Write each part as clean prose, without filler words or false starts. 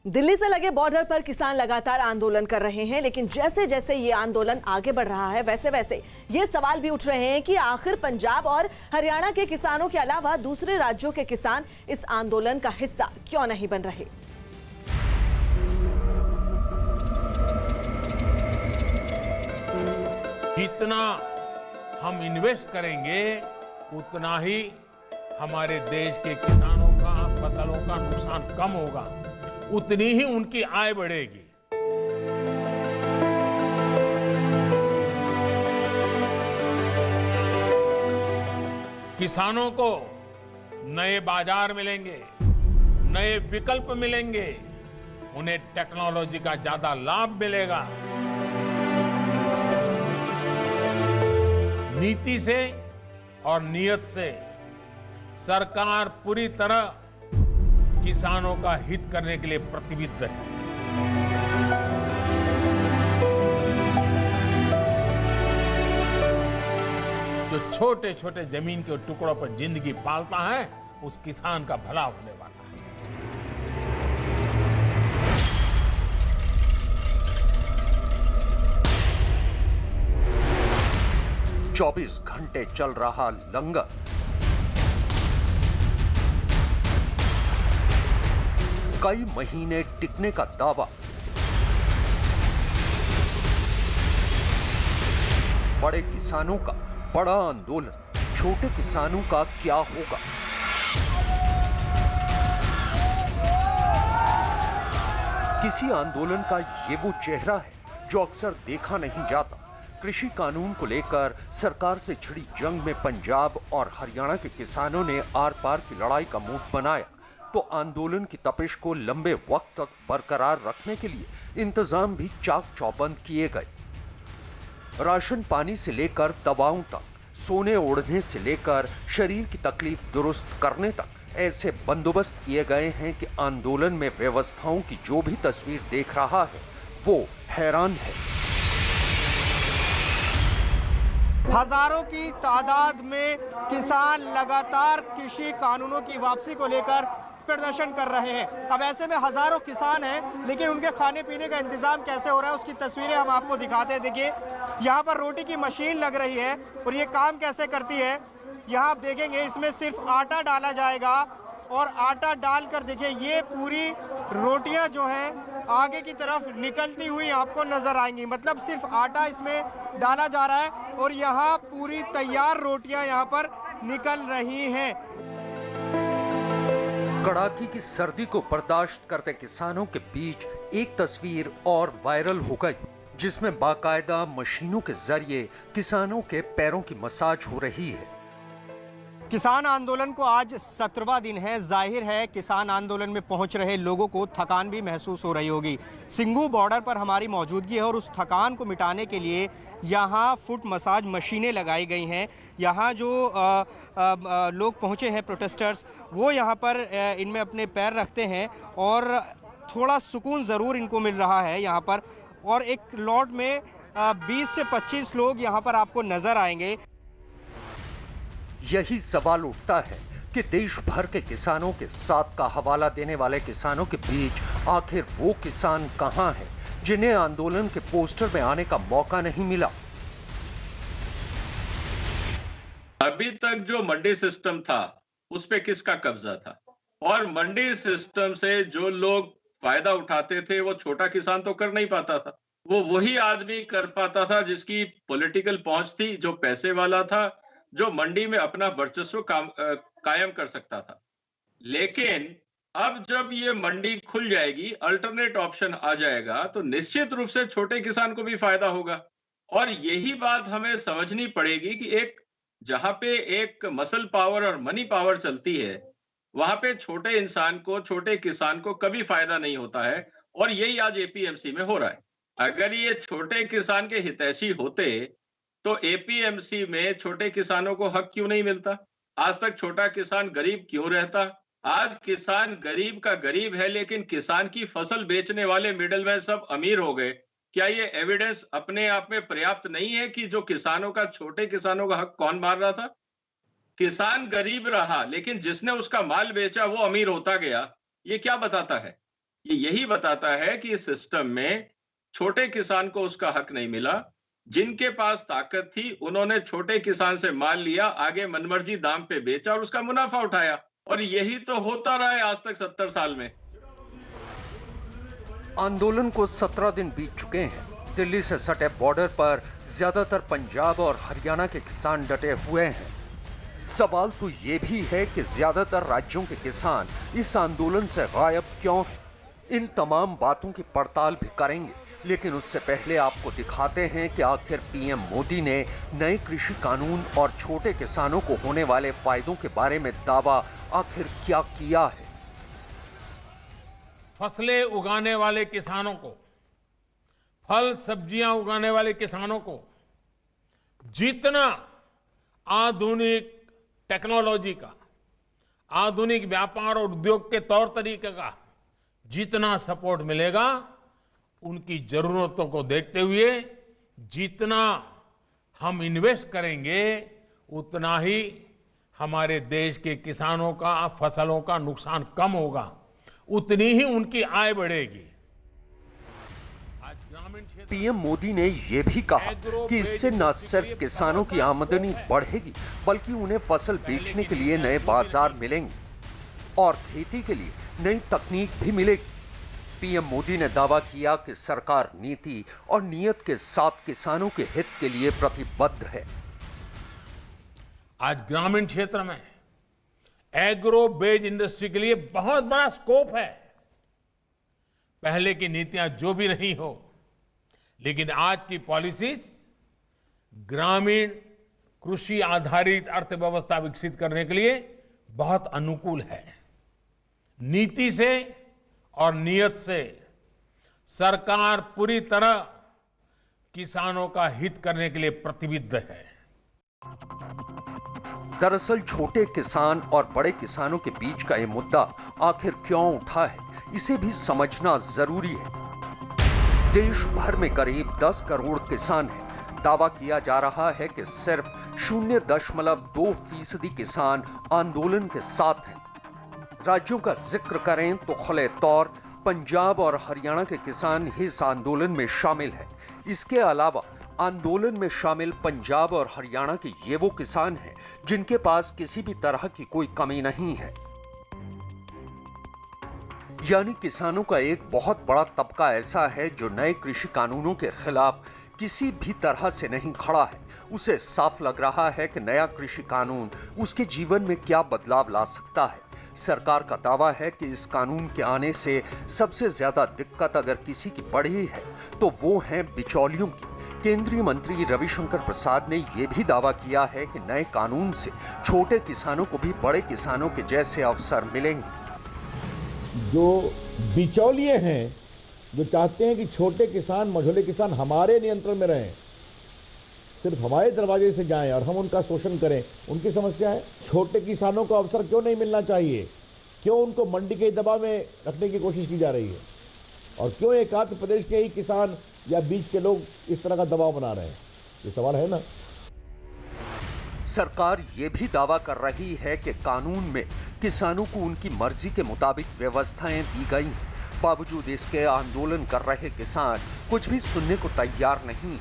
दिल्ली से लगे बॉर्डर पर किसान लगातार आंदोलन कर रहे हैं, लेकिन जैसे जैसे ये आंदोलन आगे बढ़ रहा है वैसे वैसे ये सवाल भी उठ रहे हैं कि आखिर पंजाब और हरियाणा के किसानों के अलावा दूसरे राज्यों के किसान इस आंदोलन का हिस्सा क्यों नहीं बन रहे। जितना हम इन्वेस्ट करेंगे उतना ही हमारे देश के किसानों का फसलों का नुकसान कम होगा, उतनी ही उनकी आय बढ़ेगी। किसानों को नए बाजार मिलेंगे, नए विकल्प मिलेंगे, उन्हें टेक्नोलॉजी का ज्यादा लाभ मिलेगा। नीति से और नियत से सरकार पूरी तरह किसानों का हित करने के लिए प्रतिबद्ध है। जो छोटे छोटे जमीन के टुकड़ों पर जिंदगी पालता है उस किसान का भला होने वाला है। चौबीस घंटे चल रहा लंगर, कई महीने टिकने का दावा, बड़े किसानों का बड़ा आंदोलन, छोटे किसानों का क्या होगा। किसी आंदोलन का ये वो चेहरा है जो अक्सर देखा नहीं जाता। कृषि कानून को लेकर सरकार से छिड़ी जंग में पंजाब और हरियाणा के किसानों ने आर पार की लड़ाई का मुंह बनाया, तो आंदोलन की तपिश को लंबे वक्त तक बरकरार रखने के लिए इंतजाम भी चाक चौबंद किए गए। राशन पानी से लेकर दवाओं तक, सोने ओढ़ने से लेकर शरीर की तकलीफ दुरुस्त करने तक ऐसे बंदोबस्त किए गए हैं कि आंदोलन में व्यवस्थाओं की जो भी तस्वीर देख रहा है वो हैरान है। हजारों की तादाद में किसान लगातार कृषि कानूनों की वापसी को लेकर प्रदर्शन कर रहे हैं। अब ऐसे में हजारों किसान हैं, लेकिन उनके खाने पीने का इंतजाम कैसे हो रहा है उसकी तस्वीरें हम आपको दिखाते हैं। देखिए, यहाँ पर रोटी की मशीन लग रही है और ये काम कैसे करती है यहाँ आप देखेंगे। इसमें सिर्फ आटा डाला जाएगा और आटा डालकर देखिए ये पूरी रोटियां जो हैं आगे की तरफ निकलती हुई आपको नजर आएंगी। मतलब सिर्फ आटा इसमें डाला जा रहा है और यहाँ पूरी तैयार रोटियां यहाँ पर निकल रही हैं। कड़ाके की सर्दी को बर्दाश्त करते किसानों के बीच एक तस्वीर और वायरल हो गई, जिसमें बाकायदा मशीनों के जरिए किसानों के पैरों की मसाज हो रही है। किसान आंदोलन को आज 17वां दिन है। जाहिर है किसान आंदोलन में पहुंच रहे लोगों को थकान भी महसूस हो रही होगी। सिंघू बॉर्डर पर हमारी मौजूदगी है और उस थकान को मिटाने के लिए यहाँ फुट मसाज मशीनें लगाई गई हैं। यहाँ जो लोग पहुँचे हैं प्रोटेस्टर्स, वो यहाँ पर इनमें अपने पैर रखते हैं और थोड़ा सुकून ज़रूर इनको मिल रहा है यहाँ पर। और एक लॉट में 20 से 25 लोग यहाँ पर आपको नज़र आएंगे। यही सवाल उठता है कि देश भर के किसानों के साथ का हवाला देने वाले किसानों के बीच आखिर वो किसान कहां हैं जिन्हें आंदोलन के पोस्टर में आने का मौका नहीं मिला। अभी तक जो मंडी सिस्टम था उस पे किसका कब्जा था, और मंडी सिस्टम से जो लोग फायदा उठाते थे वो छोटा किसान तो कर नहीं पाता था। वो वही आदमी कर पाता था जिसकी पॉलिटिकल पहुंच थी, जो पैसे वाला था, जो मंडी में अपना वर्चस्व कायम कर सकता था। लेकिन अब जब ये मंडी खुल जाएगी, अल्टरनेट ऑप्शन आ जाएगा, तो निश्चित रूप से छोटे किसान को भी फायदा होगा। और यही बात हमें समझनी पड़ेगी कि एक जहां पे एक मसल पावर और मनी पावर चलती है, वहां पे छोटे इंसान को, छोटे किसान को कभी फायदा नहीं होता है। और यही आज एपीएमसी में हो रहा है। अगर ये छोटे किसान के हितैषी होते तो एपीएमसी में छोटे किसानों को हक क्यों नहीं मिलता? आज तक छोटा किसान गरीब क्यों रहता? आज किसान गरीब का गरीब है, लेकिन किसान की फसल बेचने वाले मिडलमैन सब अमीर हो गए। क्या ये एविडेंस अपने आप में पर्याप्त नहीं है कि जो किसानों का, छोटे किसानों का हक कौन मार रहा था? किसान गरीब रहा, लेकिन जिसने उसका माल बेचा वो अमीर होता गया। ये क्या बताता है? ये यही बताता है कि इस सिस्टम में छोटे किसान को उसका हक नहीं मिला। जिनके पास ताकत थी उन्होंने छोटे किसान से माल लिया, आगे मनमर्जी दाम पे बेचा और उसका मुनाफा उठाया, और यही तो होता रहा है आज तक 70 साल में। आंदोलन को 17 दिन बीत चुके हैं। दिल्ली से सटे बॉर्डर पर ज्यादातर पंजाब और हरियाणा के किसान डटे हुए हैं। सवाल तो ये भी है कि ज्यादातर राज्यों के किसान इस आंदोलन से गायब क्यों हैं? इन तमाम बातों की पड़ताल भी करेंगे, लेकिन उससे पहले आपको दिखाते हैं कि आखिर पीएम मोदी ने नए कृषि कानून और छोटे किसानों को होने वाले फायदों के बारे में दावा आखिर क्या किया है। फसलें उगाने वाले किसानों को, फल सब्जियां उगाने वाले किसानों को जितना आधुनिक टेक्नोलॉजी का, आधुनिक व्यापार और उद्योग के तौर तरीके का जितना सपोर्ट मिलेगा, उनकी जरूरतों को देखते हुए जितना हम इन्वेस्ट करेंगे, उतना ही हमारे देश के किसानों का, फसलों का नुकसान कम होगा, उतनी ही उनकी आय बढ़ेगी। आज ग्रामीण क्षेत्र पीएम मोदी ने यह भी कहा कि इससे न सिर्फ किसानों की आमदनी बढ़ेगी, बल्कि उन्हें फसल बेचने के लिए नए बाजार मिलेंगे और खेती के लिए नई तकनीक भी मिलेगी। पीएम मोदी ने दावा किया कि सरकार नीति और नीयत के साथ किसानों के हित के लिए प्रतिबद्ध है। आज ग्रामीण क्षेत्र में एग्रो बेस्ड इंडस्ट्री के लिए बहुत बड़ा स्कोप है। पहले की नीतियां जो भी रही हो, लेकिन आज की पॉलिसीज ग्रामीण कृषि आधारित अर्थव्यवस्था विकसित करने के लिए बहुत अनुकूल है। नीति से और नीयत से सरकार पूरी तरह किसानों का हित करने के लिए प्रतिबद्ध है। दरअसल छोटे किसान और बड़े किसानों के बीच का ये मुद्दा आखिर क्यों उठा है, इसे भी समझना जरूरी है। देश भर में करीब 10 करोड़ किसान हैं। दावा किया जा रहा है कि सिर्फ 0.2% किसान आंदोलन के साथ हैं। राज्यों का जिक्र करें तो खुले तौर पंजाब और हरियाणा के किसान ही इस आंदोलन में शामिल हैं। इसके अलावा आंदोलन में शामिल पंजाब और हरियाणा के ये वो किसान हैं जिनके पास किसी भी तरह की कोई कमी नहीं है। यानी किसानों का एक बहुत बड़ा तबका ऐसा है जो नए कृषि कानूनों के खिलाफ किसी भी तरह से नहीं खड़ा है। उसे साफ लग रहा है कि नया कृषि कानून उसके जीवन में क्या बदलाव ला सकता है। सरकार का दावा है कि इस कानून के आने से सबसे ज्यादा दिक्कत अगर किसी की बढ़ी है तो वो है बिचौलियों की। केंद्रीय मंत्री रविशंकर प्रसाद ने यह भी दावा किया है कि नए कानून से छोटे किसानों को भी बड़े किसानों के जैसे अवसर मिलेंगे। जो बिचौलिए हैं, जो चाहते हैं कि छोटे किसान, मझोले किसान हमारे नियंत्रण में रहें, सिर्फ हमारे दरवाजे से जाएं और हम उनका शोषण करें, उनकी समस्या है। छोटे किसानों को अवसर क्यों नहीं मिलना चाहिए? क्यों उनको मंडी के दबाव में रखने की कोशिश की जा रही है? और क्यों एक आध प्रदेश के ही किसान या बीच के लोग इस तरह का दबाव बना रहे हैं? ये सवाल है ना। सरकार ये भी दावा कर रही है कि कानून में किसानों को उनकी मर्जी के मुताबिक व्यवस्थाएं दी गई हैं। बावजूद इसके आंदोलन कर रहे किसान कुछ भी सुनने को तैयार नहीं।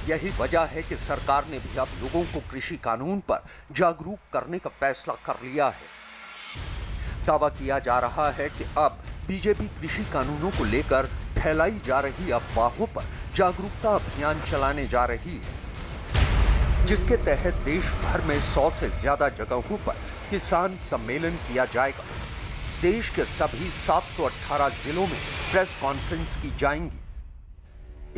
यही वजह है कि सरकार ने भी अब लोगों को कृषि कानून पर जागरूक करने का फैसला कर लिया है। दावा किया जा रहा है कि अब बीजेपी कृषि कानूनों को लेकर फैलाई जा रही अफवाहों पर जागरूकता अभियान चलाने जा रही है, जिसके तहत देश भर में 100 से ज्यादा जगहों पर किसान सम्मेलन किया जाएगा। देश के सभी 718 जिलों में प्रेस कॉन्फ्रेंस की जाएंगी।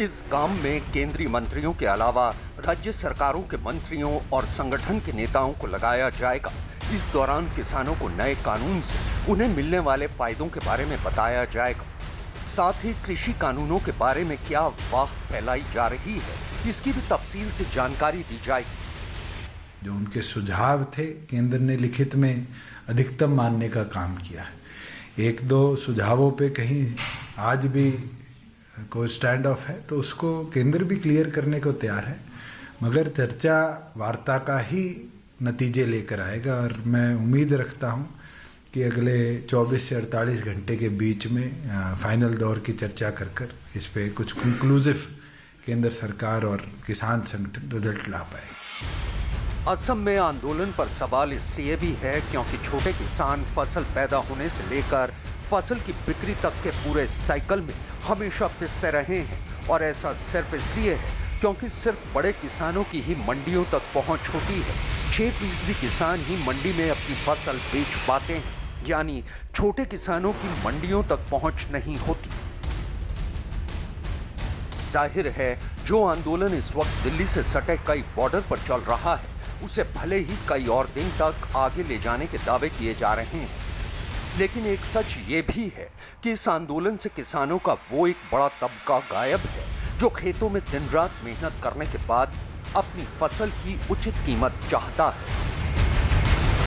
इस काम में केंद्रीय मंत्रियों के अलावा राज्य सरकारों के मंत्रियों और संगठन के नेताओं को लगाया जाएगा। इस दौरान किसानों को नए कानून से उन्हें मिलने वाले फायदों के बारे में बताया जाएगा। साथ ही कृषि कानूनों के बारे में क्या अफवाह फैलाई जा रही है, इसकी भी तफसील से जानकारी दी जाएगी। जो उनके सुझाव थे, केंद्र ने लिखित में अधिकतम मानने का काम किया है। एक दो सुझावों पे कहीं आज भी कोई स्टैंड ऑफ है तो उसको केंद्र भी क्लियर करने को तैयार है, मगर चर्चा वार्ता का ही नतीजे लेकर आएगा। और मैं उम्मीद रखता हूं कि अगले 24 से 48 घंटे के बीच में फाइनल दौर की चर्चा कर इस पे कुछ कंक्लूसिव केंद्र सरकार और किसान संगठन रिजल्ट ला पाए। असम में आंदोलन पर सवाल इसलिए भी है क्योंकि छोटे किसान फसल पैदा होने से लेकर फसल की बिक्री तक के पूरे साइकिल में हमेशा पिसते रहे हैं, और ऐसा सिर्फ इसलिए है क्योंकि सिर्फ बड़े किसानों की ही मंडियों तक पहुंच होती है। 6% किसान ही मंडी में अपनी फसल बेच पाते हैं, यानी छोटे किसानों की मंडियों तक पहुंच नहीं होती। जाहिर है जो आंदोलन इस वक्त दिल्ली से सटे कई बॉर्डर पर चल रहा है उसे भले ही कई और दिन तक आगे ले जाने के दावे किए जा रहे हैं, लेकिन एक सच ये भी है कि इस आंदोलन से किसानों का वो एक बड़ा तबका गायब है जो खेतों में दिन रात मेहनत करने के बाद अपनी फसल की उचित कीमत चाहता है।